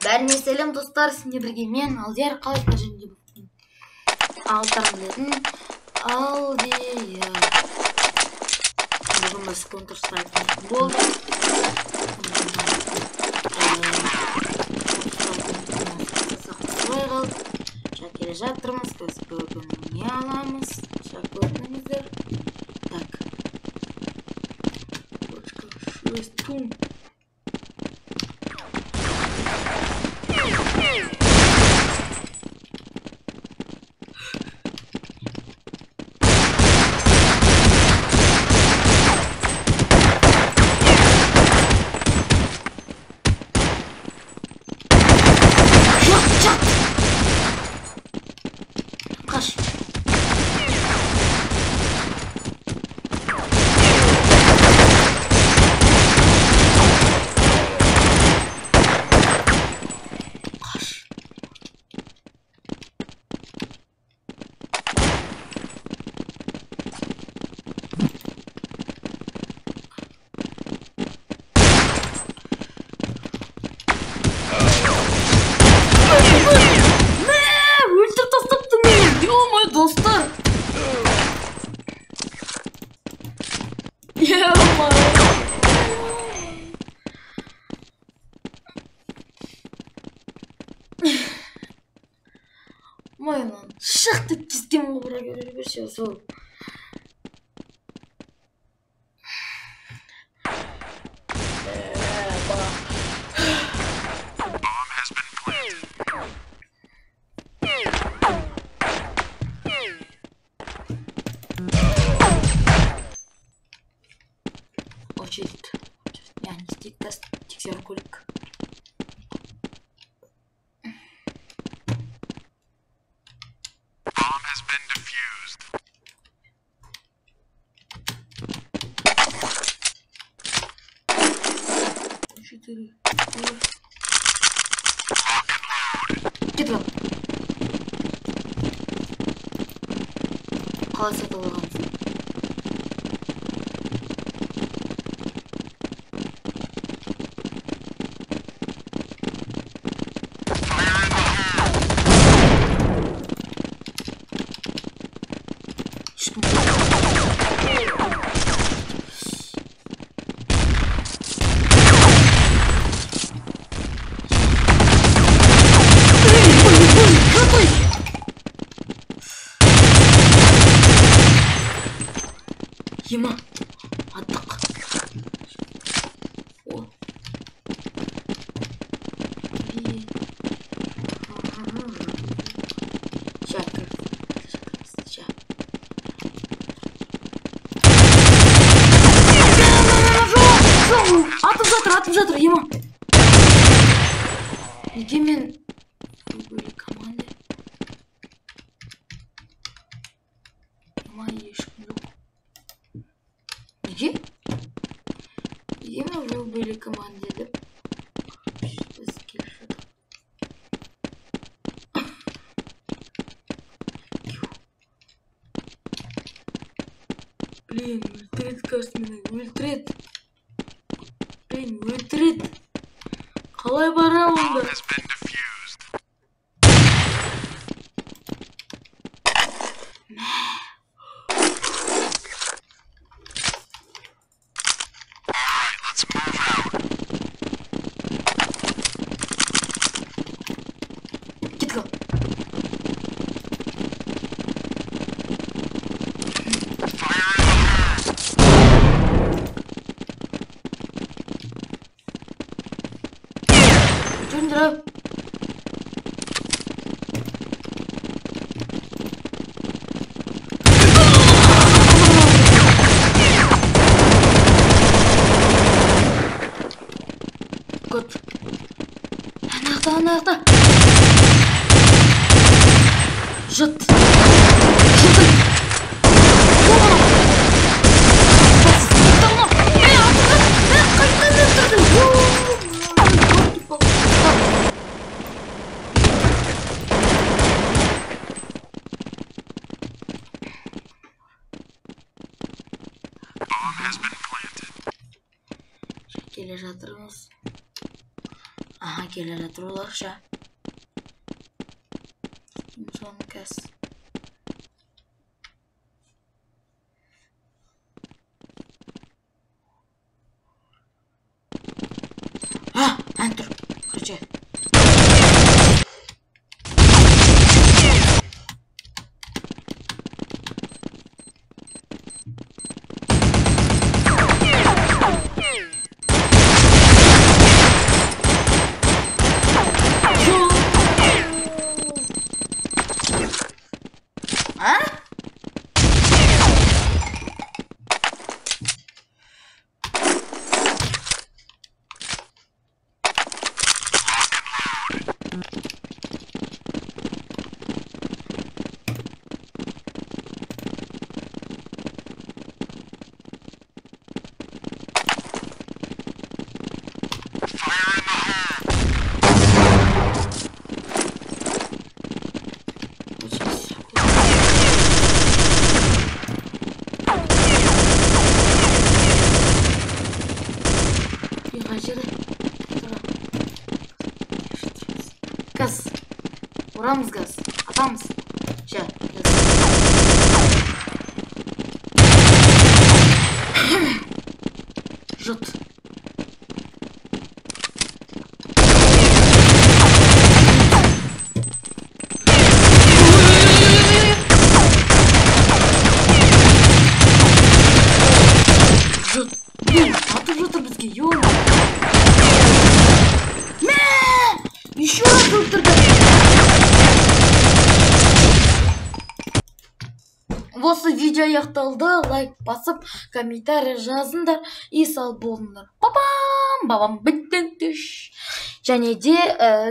Бәріне сәлем достар, сізбен бірге мен Алдияр. Қалайсыздар жөнінде алтын білетін Алдияр. Бүгін біз Counter Strike болды. Келе жатырмыз, бүгін не аламыз? Көрдіңіздер. Так. Точка 6 тун. Dostlar. Ya aman. Maylan. Şıktık kistim obura göre bir şey sol. Очередь. Yani stick test тексеру көрейік. Bomb has been defused. Git lan. Қалай сатып алғансың? Ема, аттық. О. Шәкір. Атып жатыр, ема. Неге мен бөлек команда? Ема ешкім жоқ. Неге? Неге мен бөлек команда деп біз келе жатыр. Блин, өлтіреді, кажется, мені өлтіреді. Блин, өлтіреді. Қалай барамын да? Жөндіріп. Көт. Анақта. Жыт. Келе жатырмыз. Aha, келе жатыр оларша. Соны кәс. Антур, короче. Gaz. Oramız gaz. Atar mısın? Жут. Жут. Атып жатыр бізге, ё-мо. Еще раз өлтірді. Осы видео аяқталды. Лайк басып, комментарий жазыңдар. И сау болыңдар. Бабам біттің түш. Және де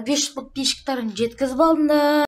5 подписчиктарын жеткізіп алдыңдар.